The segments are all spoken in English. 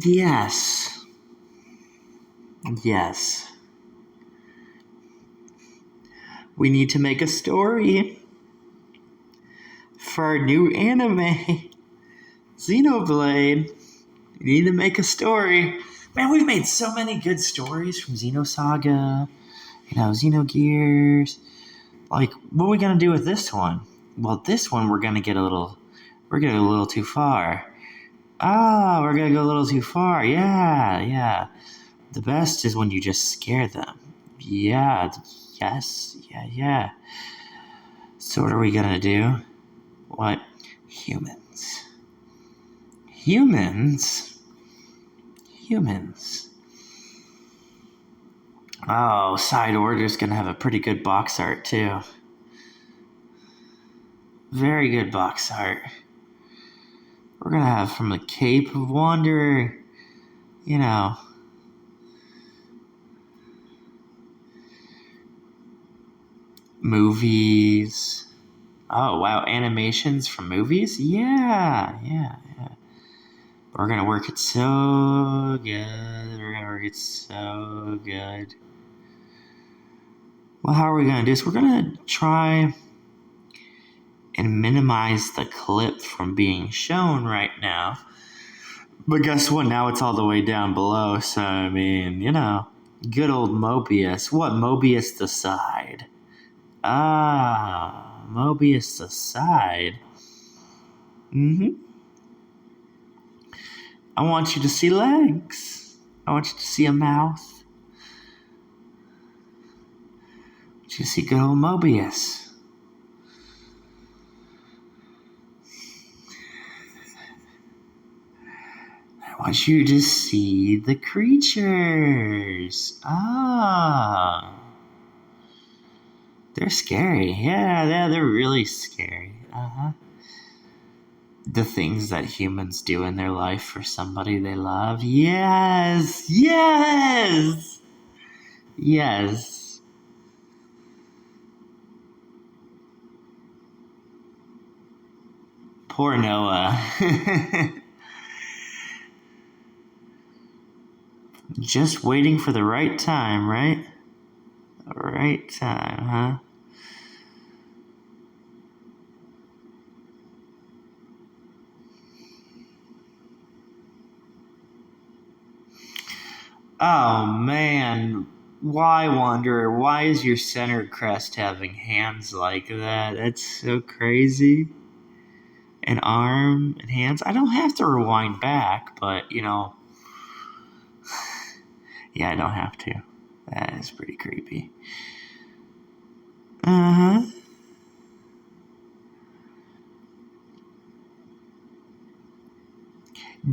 Yes. Yes. We need to make a story for our new anime, Xenoblade. We need to make a story. Man, we've made so many good stories from Xenosaga, Xenogears. Like, what are we gonna do with this one? Well, this one we're gonna get a little too far. We're gonna go a little too far. Yeah. The best is when you just scare them. Yeah, yes, yeah. So what are we gonna do? What? Humans. Oh, Side Order's gonna have a pretty good box art too. Very good box art. We're gonna have from the Cape of Wanderer, movies. Oh, wow, animations from movies? Yeah. We're gonna work it so good. Well, how are we gonna do this? We're gonna try and minimize the clip from being shown right now. But guess what? Now it's all the way down below. So, I mean, good old Mobius. What? Mobius the side. Mobius the side. I want you to see legs. I want you to see a mouth. I want you to see good old Mobius. I want you to see the creatures. They're scary. Yeah, they're really scary. The things that humans do in their life for somebody they love. Yes. Poor Noah. Just waiting for the right time, right? Right time, huh? Oh, man. Why, Wanderer? Why is your center crest having hands like that? That's so crazy. An arm and hands. I don't have to rewind back, but, yeah, I don't have to. That is pretty creepy.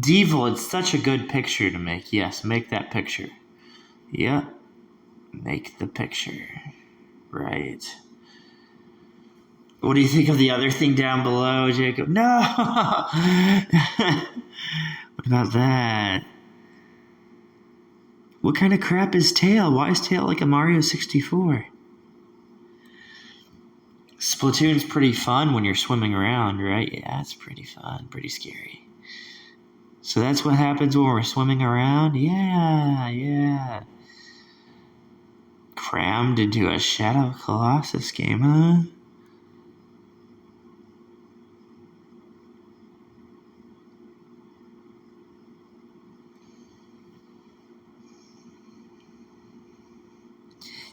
Devil, it's such a good picture to make. Yes, make that picture. Yep. Make the picture. Right. What do you think of the other thing down below, Jacob? No! What about that? What kind of crap is Tail? Why is Tail like a Mario 64? Splatoon's pretty fun when you're swimming around, right? Yeah, it's pretty fun. Pretty scary. So that's what happens when we're swimming around? Yeah. Crammed into a Shadow of Colossus game, huh?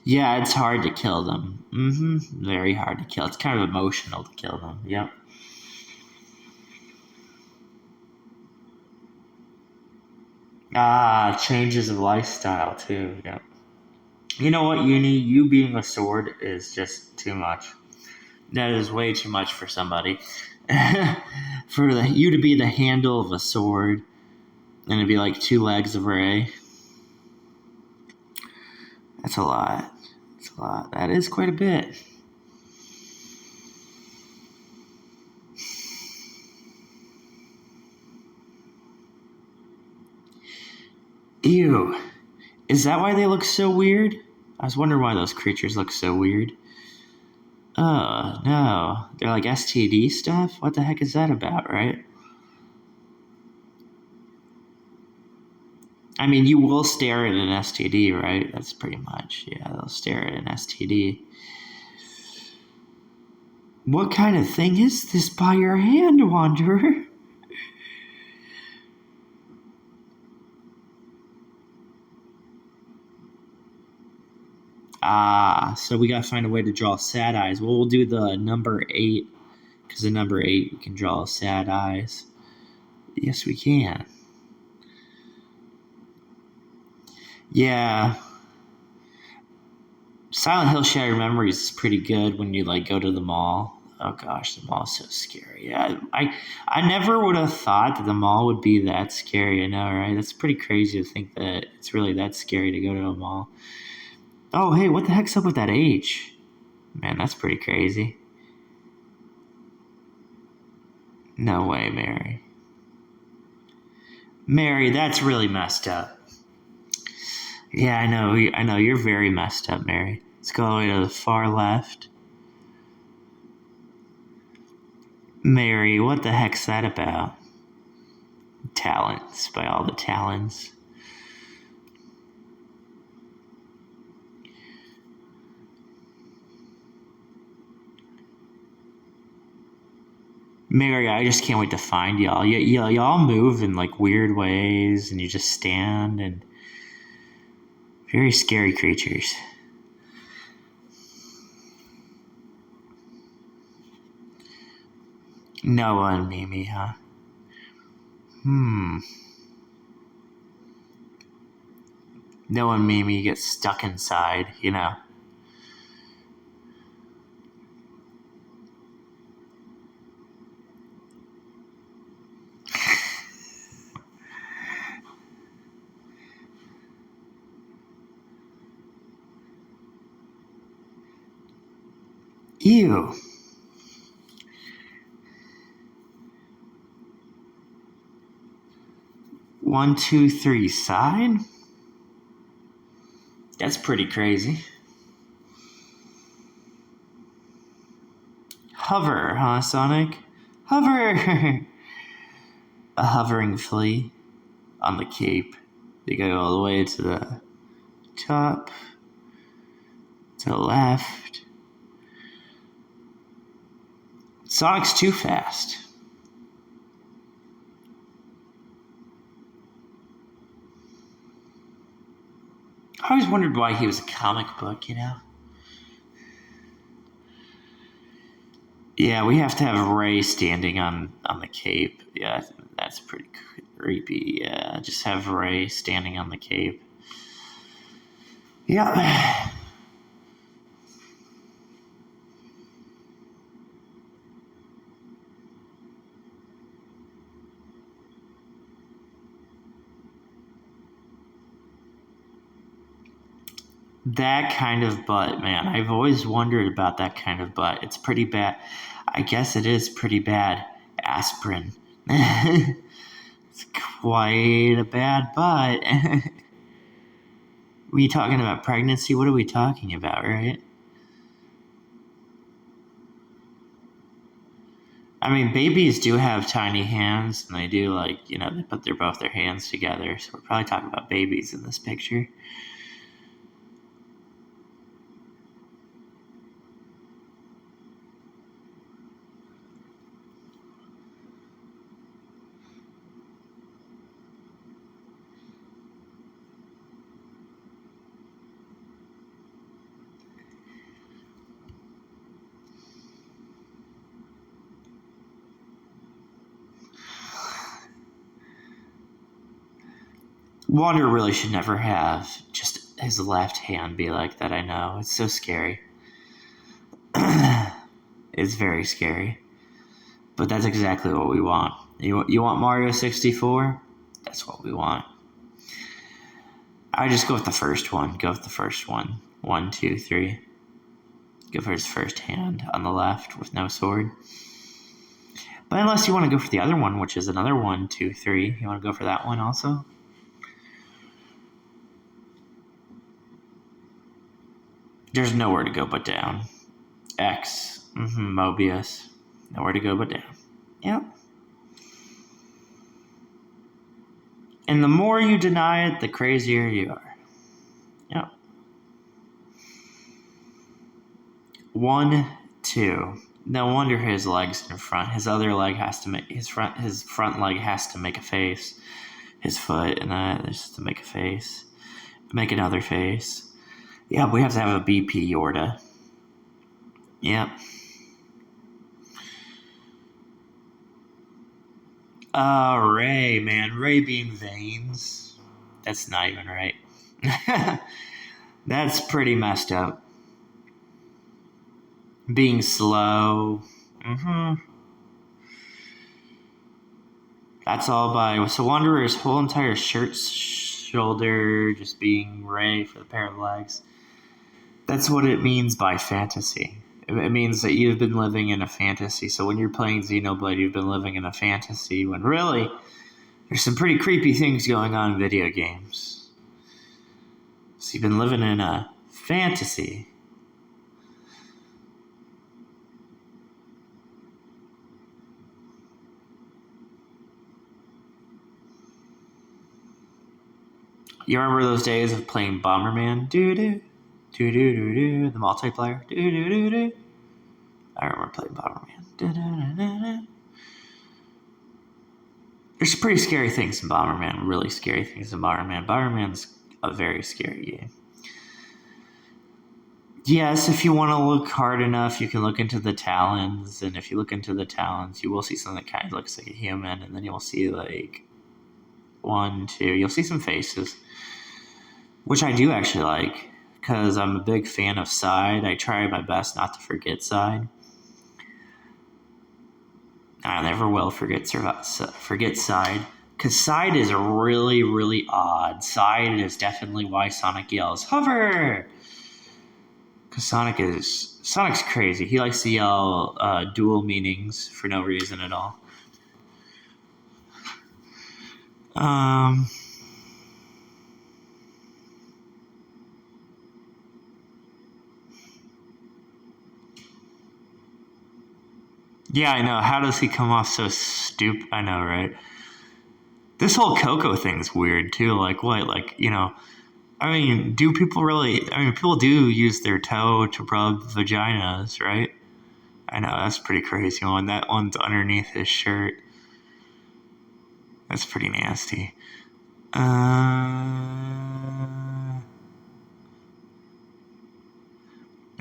Yeah, it's hard to kill them. Very hard to kill. It's kind of emotional to kill them. Yep. Changes of lifestyle too. Yep. You know what, Uni? You being a sword is just too much. That is way too much for somebody. For you to be the handle of a sword and to be like 2 legs of Ray. That's a lot. That is quite a bit. Ew. Is that why they look so weird? I was wondering why those creatures look so weird. Oh, no. They're like STD stuff? What the heck is that about, right? I mean, you will stare at an STD, right? That's pretty much, yeah, they'll stare at an STD. What kind of thing is this by your hand, Wanderer? Ah, so we gotta find a way to draw sad eyes. Well, we'll do the number 8, because the number 8, we can draw sad eyes. Yes, we can. Yeah. Silent Hill Shattered Memories is pretty good when you like go to the mall. Oh gosh, the mall's so scary. Yeah, I never would have thought that the mall would be that scary. I know, right? That's pretty crazy to think that it's really that scary to go to a mall. Oh, hey, what the heck's up with that H? Man, that's pretty crazy. No way, Mary. Mary, that's really messed up. Yeah, I know. I know. You're very messed up, Mary. Let's go all the way to the far left. Mary, what the heck's that about? Talents, by all the talons. Mary, I just can't wait to find y'all. Y'all move in like weird ways, and you just stand, and very scary creatures. Noah and Mimi, huh? Noah and Mimi get stuck inside, you know. Ew. One, two, three, side? That's pretty crazy. Hover, huh, Sonic? Hover! A hovering flea on the cape. You go all the way to the top, to the left. Sonic's too fast. I always wondered why he was a comic book, you know? Yeah, we have to have Ray standing on the cape. Yeah, that's pretty creepy. Yeah, just have Ray standing on the cape. Yeah. That kind of butt, man. I've always wondered about that kind of butt. It's pretty bad. I guess it is pretty bad. Aspirin. It's quite a bad butt. We talking about pregnancy? What are we talking about, right? I mean, babies do have tiny hands, and they do they put both their hands together. So we're probably talking about babies in this picture. Wander really should never have just his left hand be like that. I know it's so scary. It's very scary. But that's exactly what we want. You want Mario 64? That's what we want. I just go with the first one. Go with the first one. 1, 2, 3. Go for his first hand on the left with no sword. But unless you want to go for the other one, which is another 1, 2, 3. You want to go for that one also? There's nowhere to go but down. X. Mobius. Nowhere to go but down. Yep. And the more you deny it, the crazier you are. Yep. 1, 2. No wonder his leg's in front. His other leg has to make his front leg has to make a face. His foot and that is to make a face. Make another face. Yeah, we have to have a BP Yorta. Yep. Ray, man. Ray being veins. That's not even right. That's pretty messed up. Being slow. That's all by... So Wanderer's whole entire shoulder just being Ray for the pair of legs. That's what it means by fantasy. It means that you've been living in a fantasy. So when you're playing Xenoblade, you've been living in a fantasy when really there's some pretty creepy things going on in video games. So you've been living in a fantasy. You remember those days of playing Bomberman? Doo-doo. Do-do-do-do. The multiplayer. Do-do-do-do. I remember playing Bomberman. Do-do-do-do-do. There's some pretty scary things in Bomberman. Really scary things in Bomberman. Bomberman's a very scary game. Yes, if you want to look hard enough, you can look into the talons. And if you look into the talons, you will see something that kind of looks like a human. And then you'll see like 1, 2. You'll see some faces, which I do actually like because I'm a big fan of Side. I try my best not to forget Side. I never will forget Side. Because Side is really, really odd. Side is definitely why Sonic yells, hover! Because Sonic's crazy. He likes to yell dual meanings for no reason at all. Yeah, I know. How does he come off so stupid? I know, right? This whole Coco thing's weird, too. Like, what? Like, I mean, do people really... I mean, people do use their toe to rub vaginas, right? I know, that's pretty crazy. That one's underneath his shirt. That's pretty nasty. And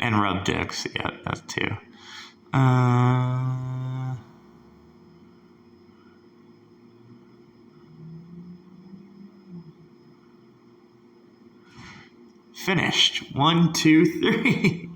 rub dicks. Yeah, that too. Finished. 1, 2, 3.